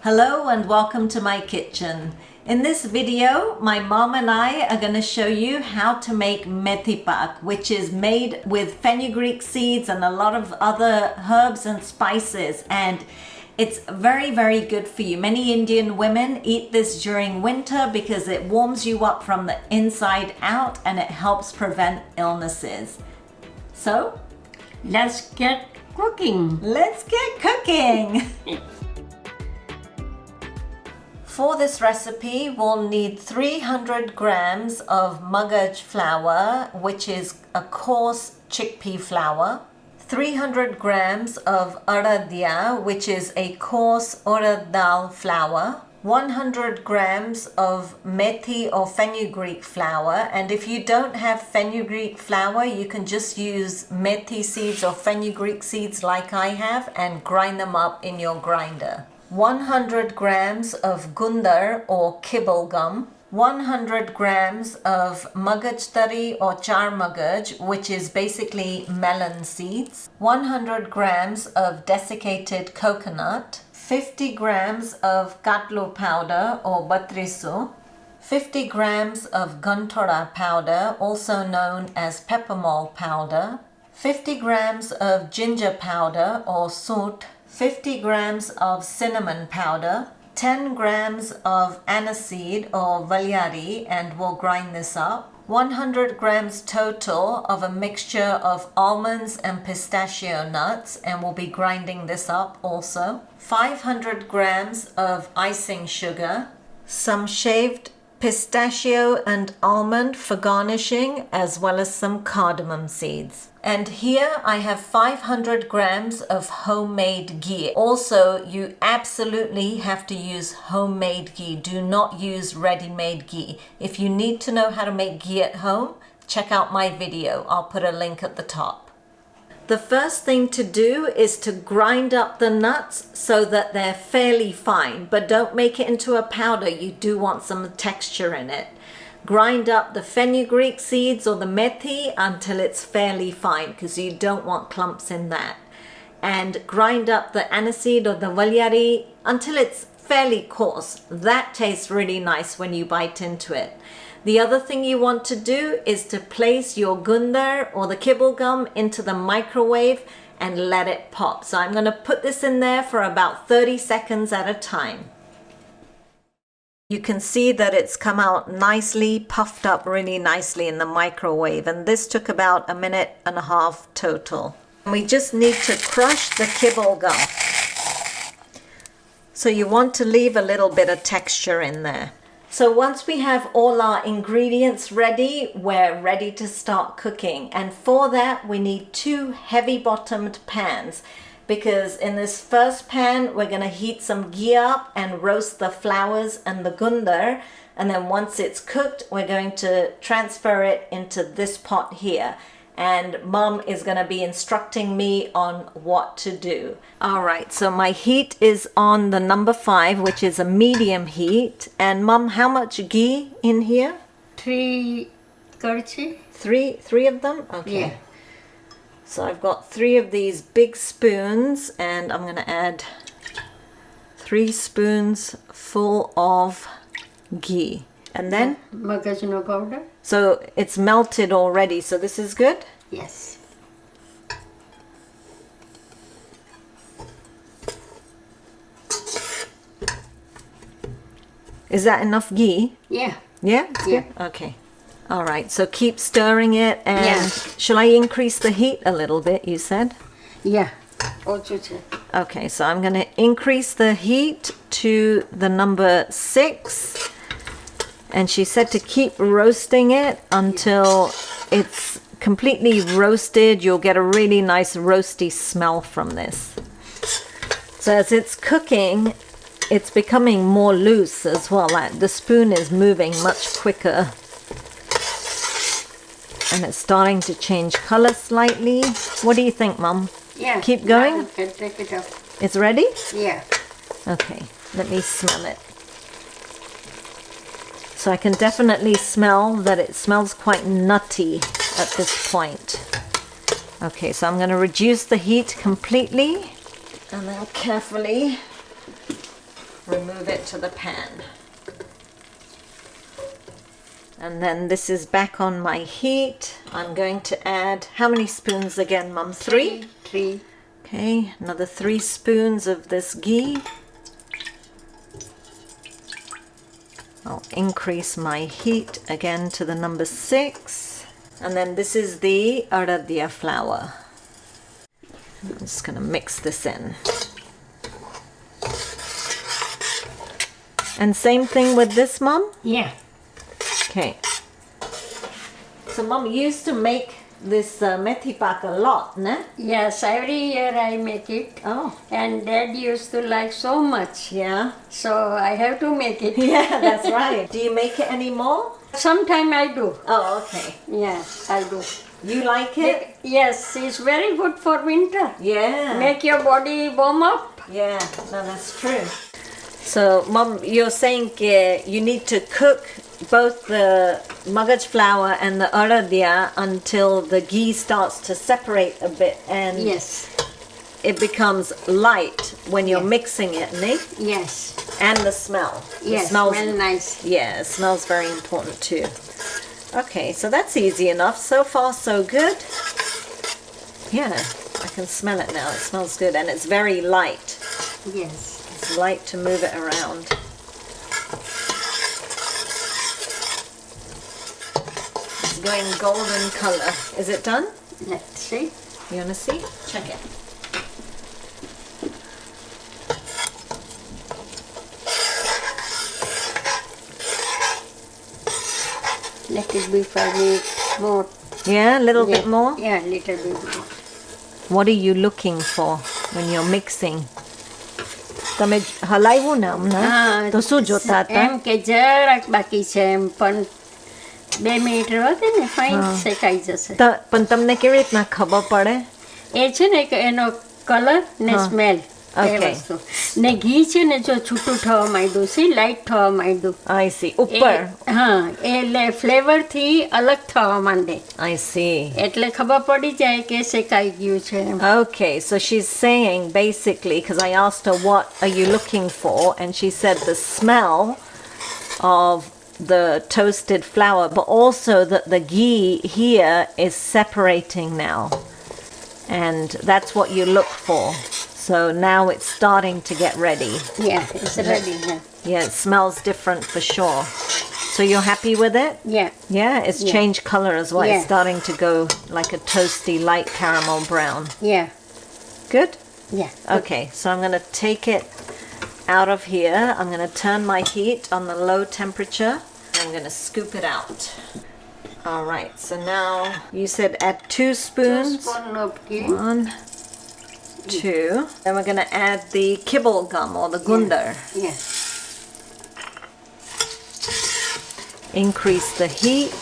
Hello and welcome to my kitchen. In this video, my mom and I are going to show you how to make Methi Pak, which is made with fenugreek seeds and a lot of other herbs and spices, and it's very, very good for you. Many Indian women eat this during winter because it warms you up from the inside out and it helps prevent illnesses. So, Let's get cooking. let's get cooking! For this recipe, we'll need 300 grams of magaj flour, which is a coarse chickpea flour, 300 grams of Adadiya, which is a coarse urad dal flour, 100 grams of methi or fenugreek flour, and if you don't have fenugreek flour, you can just use methi seeds or fenugreek seeds like I have and grind them up in your grinder. 100 grams of gundar or kibble gum, 100 grams of magaj tari or char magaj, which is basically melon seeds, 100 grams of desiccated coconut, 50 grams of katlu powder or batrisu, 50 grams of gantora powder, also known as peppermint powder, 50 grams of ginger powder or soot, 50 grams of cinnamon powder, 10 grams of aniseed or valyari, and we'll grind this up, 100 grams total of a mixture of almonds and pistachio nuts, and we'll be grinding this up also, 500 grams of icing sugar, some shaved pistachio and almond for garnishing, as well as some cardamom seeds. And here I have 500 grams of homemade ghee. Also, you absolutely have to use homemade ghee. Do not use ready-made ghee. If you need to know how to make ghee at home, check out my video. I'll put a link at the top. The first thing to do is to grind up the nuts so that they're fairly fine, but don't make it into a powder. You do want some texture in it. Grind up the fenugreek seeds or the methi until it's fairly fine because you don't want clumps in that. And grind up the aniseed or the valyari until it's fairly coarse. That tastes really nice when you bite into it. The other thing you want to do is to place your gundar or the kibble gum into the microwave and let it pop. So I'm going to put this in there for about 30 seconds at a time. You can see that it's come out nicely, puffed up really nicely in the microwave, and this took about a minute and a half total. We just need to crush the kibble gum. So you want to leave a little bit of texture in there. So once we have all our ingredients ready, we're ready to start cooking. And for that, we need 2 heavy-bottomed pans, because in this first pan, we're going to heat some ghee up and roast the flowers and the gundar. And then once it's cooked, we're going to transfer it into this pot here. And Mom is going to be instructing me on what to do. All right, so my heat is on the number 5, which is a medium heat. And Mom, how much ghee in here? 3 karchi. Three of them? Okay. Yeah. So I've got 3 of these big spoons, and I'm going to add 3 spoons full of ghee. And then? Magajno powder. So it's melted already, so this is good? Yes. Is that enough ghee? Yeah. Yeah? It's Yeah. good? Okay. All right, so keep stirring it, and Yeah. shall I increase the heat a little bit, you said? Yeah. Okay, so I'm going to increase the heat to the number 6. And she said to keep roasting it until it's completely roasted. You'll get a really nice roasty smell from this. So as it's cooking, it's becoming more loose as well. Like the spoon is moving much quicker. And it's starting to change color slightly. What do you think, Mum? Yeah. Keep going? Now you can take it up. It's ready? Yeah. Okay, let me smell it. So I can definitely smell that it smells quite nutty at this point. Okay, so I'm going to reduce the heat completely and then carefully remove it to the pan. And then this is back on my heat. I'm going to add, how many spoons again, Mum? 3? 3. Okay, another 3 spoons of this ghee. I'll increase my heat again to the number 6. And then this is the Adadiya flour. I'm just going to mix this in. And same thing with this, Mum? Yeah. Okay. So Mum used to make this Methi Pak a lot, ne? Yes, every year I make it. Oh. And Dad used to like so much. Yeah. So I have to make it. Yeah, that's right. Do you make it anymore? Sometime I do. Oh, okay. Yes, I do. You like it? Yes, it's very good for winter. Yeah. Make your body warm up. Yeah, no, that's true. So, Mum, you're saying you need to cook both the magaj flour and the Adadiya until the ghee starts to separate a bit and Yes. it becomes light when you're Yeah. mixing it, ne? Yes. And the smell. Yes, It smells, well nice. yeah, it smells very important too. Okay, so that's easy enough. So far, so good. Yeah, I can smell it now. It smells good and it's very light. Yes. It's light to move it around. It's going golden color. Is it done? Let's see. You want to see? Check it. Let it be 5 minutes more. Yeah, a little bit more. Yeah, little bit more. What are you looking for when you're mixing? તમે હલાવ્યું ને હમણાં તો શું જોતા હતા? એમ કે જરાક બાકી છે એમ પણ 2 મિનિટ રહે ને ફાઇન શેકાઈ જશે. પણ તમને કેવી રીતના ખબર પડે? એ છે ને કે એનો કલર ને સ્મેલ એ Okay. વસ્તુ ને ઘી છે ને જો છૂટું થવા માંડ્યું છે લાઈટ થવા માંડ્યું I see. ઉપર. હા એટલે ફ્લેવર થી અલગ થવા માંડે I see. એટલે ખબર પડી જાય કે શેકાઈ ગયું છે એમ. Okay, so she's saying basically, because I asked her what are you looking for, and she said the smell of the toasted flour, but also that the ghee here is separating now, and that's what you look for. So now it's starting to get ready. Yeah, it's ready now. Yeah, it smells different for sure. So you're happy with it? Yeah. Yeah, it's Yeah. changed color as well. It's Yeah. starting to go like a toasty light caramel brown. Yeah. Good? Yeah. Okay, so I'm going to take it out of here. I'm going to turn my heat on the low temperature. I'm going to scoop it out. All right, so now you said add 2 spoons. 2 spoons of ghee. 1, 2. Then we're going to add the kibble gum or the gundar. Yeah. Increase the heat.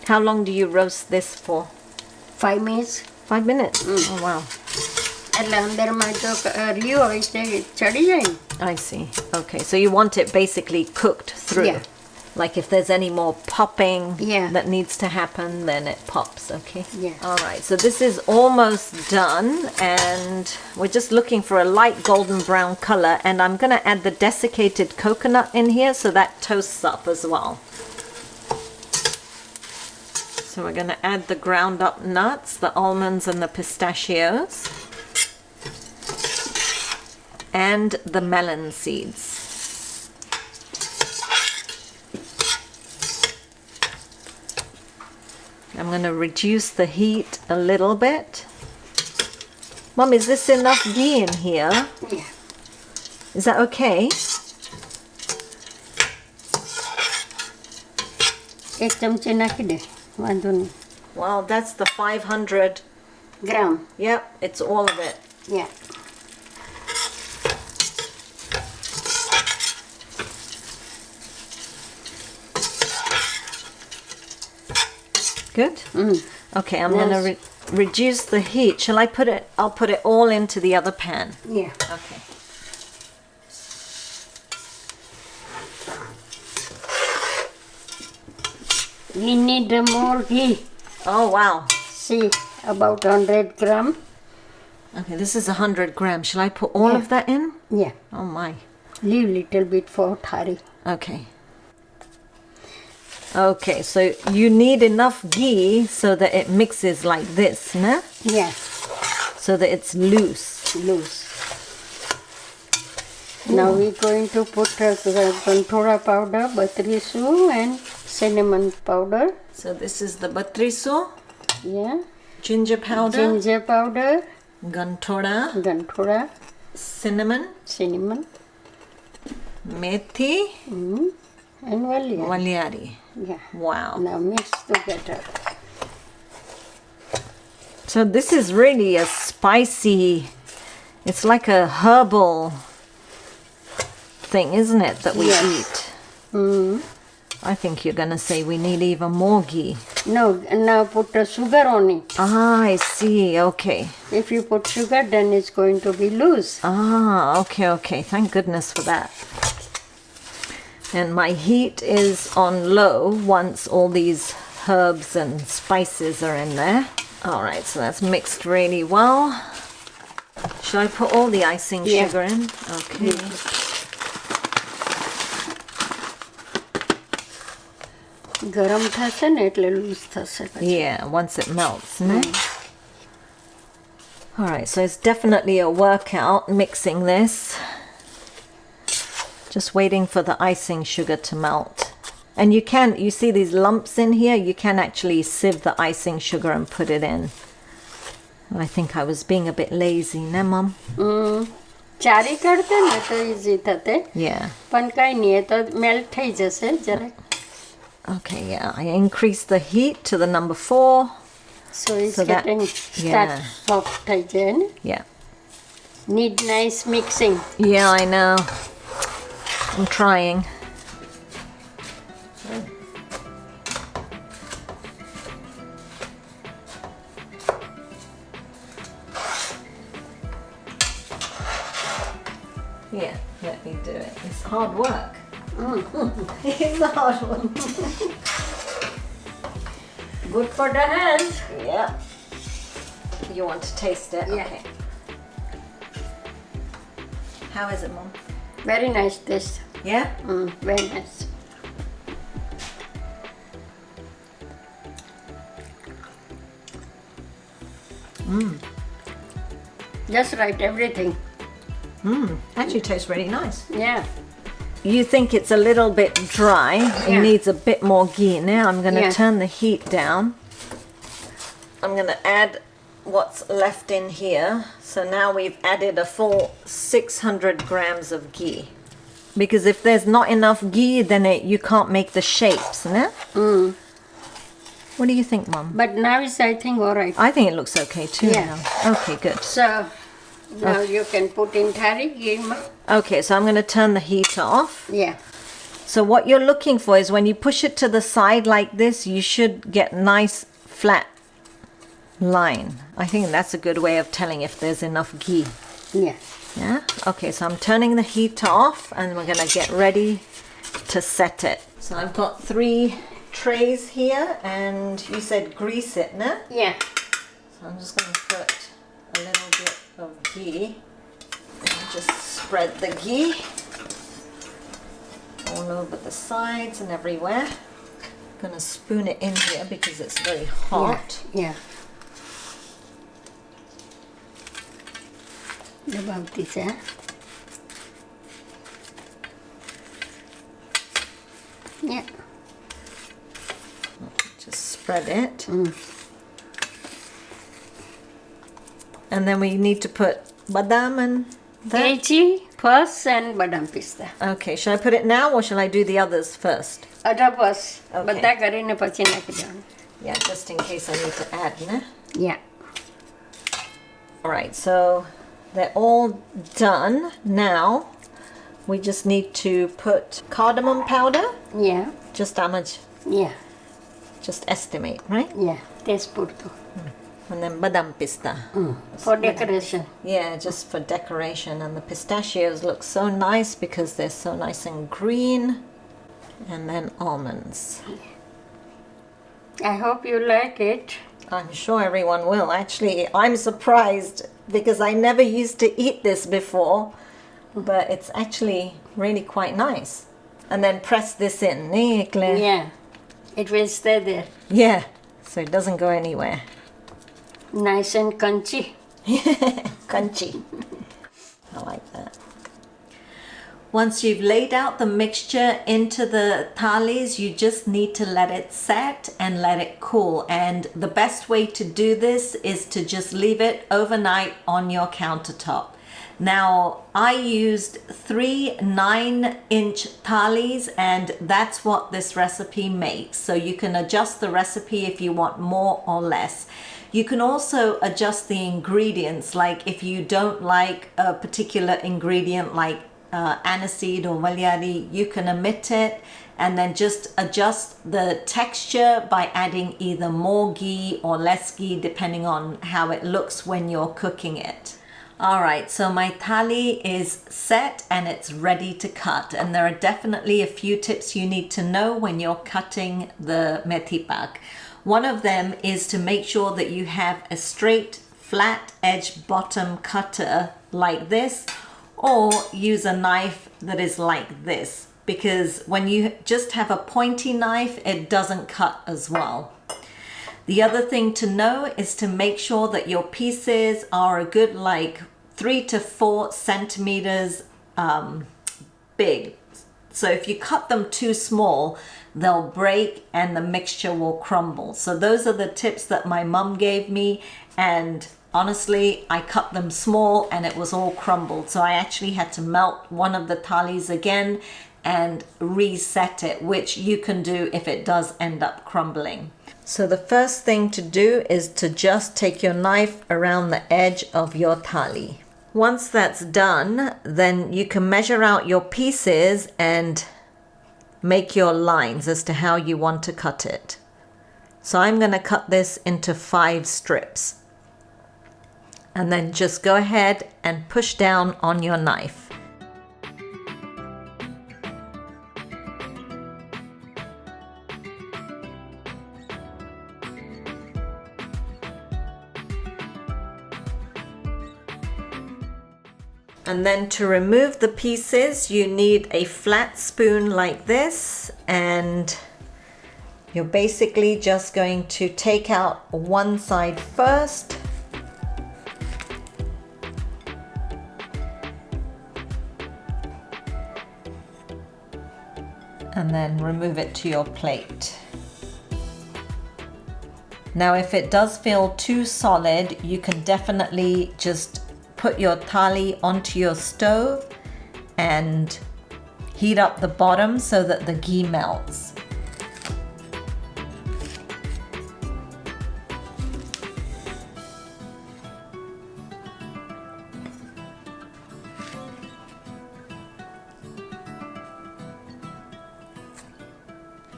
How long do you roast this for? 5 minutes. 5 minutes? Oh, wow. એટલે અંદરમાં જો રહ્યું હોય તે ચડી જાય ને. I see. Okay, so you want it basically cooked through. Yeah. Like if there's any more popping Yeah. that needs to happen, then it pops, okay? Yeah. All right, so this is almost done, and we're just looking for a light golden brown color, and I'm going to add the desiccated coconut in here so that toasts up as well. So we're going to add the ground up nuts, the almonds and the pistachios, and the melon seeds. I'm going to reduce the heat a little bit. Mom, is this enough ghee in here? Yeah. Is that okay? એક ચમચી નાખી દે વાંધો નહીં. Well, that's the 500. Gram. Yep, it's all of it. Yeah. Good? Okay, I'm going to reduce the heat. Shall I put it? I'll put it all into the other pan. Yeah. Okay. We need more ghee. Oh, wow. See, about 100 gram. Okay, this is 100 grams. Shall I put all of that in? Yeah. Oh my. Leave little bit for thari. Okay. Okay, so you need enough ghee so that it mixes like this, no? Yeah. So that it's loose. Loose. Now we're going to put ganthora powder, batrisu and cinnamon powder. So this is the batrisu, Yeah. ginger powder, Ginger powder, ganthora, cinnamon, methi, and valya. walyari. Yeah. Wow. Now mix together. So this is really a spicy, it's like a herbal thing, isn't it, that we eat? I think you're going to say we need even more ghee. No, now put the sugar on it. Ah, I see. Okay. If you put sugar, then it's going to be loose. Ah, okay. Thank goodness for that. And my heat is on low once all these herbs and spices are in there. All right, so that's mixed really well. Should I put all the icing sugar in? Okay. ગરમ થશે ને એટલે loose થશે પછી. Yeah, once it melts. No? All right, so it's definitely a workout mixing this. Just waiting for the icing sugar to melt. And you see these lumps in here, you can actually sieve the icing sugar and put it in. I think I was being a bit lazy, no, Mum? ચારી કાઢતે ને તો easy થતે. Yeah. પણ કાંઈ નહીં, એ તો melt થઈ જશે જરાક. Okay, yeah, I increased the heat to the number 4. So it's So that- getting start yeah. soft થઈ જાય ને. Yeah. Need nice mixing. Yeah, I know. I'm trying. Yeah, let me do it. It's hard work. It's a hard one. Good for the hands. Yeah. You want to taste it? Yeah. Okay. How is it, Mom? Very nice taste. Yeah? Very nice. Just right, everything. Actually tastes really nice. Yeah. You think it's a little bit dry. It Yeah. needs a bit more ghee. Now I'm going to Yeah. turn the heat down. I'm going to add what's left in here. So now we've added a full 600 grams of ghee. Because if there's not enough ghee, then you can't make the shapes, no? What do you think, Mum? But now it's, I think, all right. I think it looks okay too Yeah. now. Okay, good. So now you can put in thari ghee. Okay, so I'm going to turn the heat off. Yeah. So what you're looking for is when you push it to the side like this, you should get nice flat line. I think that's a good way of telling if there's enough ghee. Yeah. Yeah? Okay, so I'm turning the heat off and we're going to get ready to set it. So I've got 3 trays here and you said grease it, no? Yeah. So I'm just going to put a little bit of ghee. And just spread the ghee all over the sides and everywhere. I'm going to spoon it in here because it's very hot. Yeah. About this, eh? Yeah. Just spread it. And then we need to put badam and that. Elchi first and badam pista. Okay, should I put it now or shall I do the others first? અઢા first. Okay. બધા કરીને પછી નાખી દેવાનું. Yeah, just in case I need to add, no? Yeah. Alright, so they're all done. Now we just need to put cardamom powder. Yeah. Just how much? Yeah. Just estimate, right? Yeah. Taste પૂરતું. And then badam pista. For decoration. Yeah, just for decoration. And the pistachios look so nice because they're so nice and green. And then almonds. I hope you like it. I'm sure everyone will. Actually, I'm surprised because I never used to eat this before, but it's actually really quite nice. And then press this in, nee, Claire? Yeah, it will stay there. Yeah, so it doesn't go anywhere. Nice and crunchy. Crunchy. I like that. Once you've laid out the mixture into the thalis, you just need to let it set and let it cool. And the best way to do this is to just leave it overnight on your countertop. Now, I used 3 9-inch thalis, and that's what this recipe makes. So you can adjust the recipe if you want more or less. You can also adjust the ingredients, like if you don't like a particular ingredient like aniseed or valyari, you can omit it and then just adjust the texture by adding either more ghee or less ghee depending on how it looks when you're cooking it. Alright, so my thali is set and it's ready to cut, and there are definitely a few tips you need to know when you're cutting the Methi Pak. One of them is to make sure that you have a straight flat edge bottom cutter like this, or use a knife that is like this, because when you just have a pointy knife, it doesn't cut as well. The other thing to know is to make sure that your pieces are a good 3 to 4 centimeters big. So if you cut them too small, they'll break and the mixture will crumble. So those are the tips that my mum gave me, and honestly, I cut them small and it was all crumbled. So I actually had to melt one of the thalis again and reset it, which you can do if it does end up crumbling. So the first thing to do is to just take your knife around the edge of your thali. Once that's done, then you can measure out your pieces and make your lines as to how you want to cut it. So I'm going to cut this into 5 strips. And then just go ahead and push down on your knife. And then to remove the pieces, you need a flat spoon like this, and you're basically just going to take out one side first. And then remove it to your plate. Now, if it does feel too solid, you can definitely just put your thali onto your stove and heat up the bottom so that the ghee melts.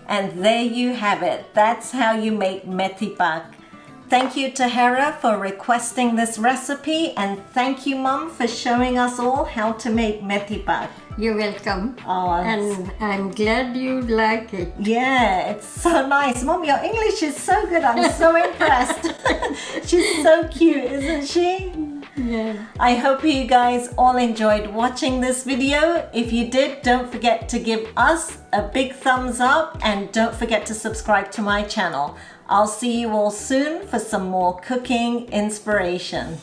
And there you have it. That's how you make Methi Pak. Thank you to Hera for requesting this recipe, and thank you, Mum, for showing us all how to make Methi Pak. You're welcome. Oh, and I'm glad you like it. Yeah, it's so nice. Mum, your English is so good. I'm so impressed. She's so cute, isn't she? Yeah. I hope you guys all enjoyed watching this video. If you did, don't forget to give us a big thumbs up and don't forget to subscribe to my channel. I'll see you all soon for some more cooking inspiration.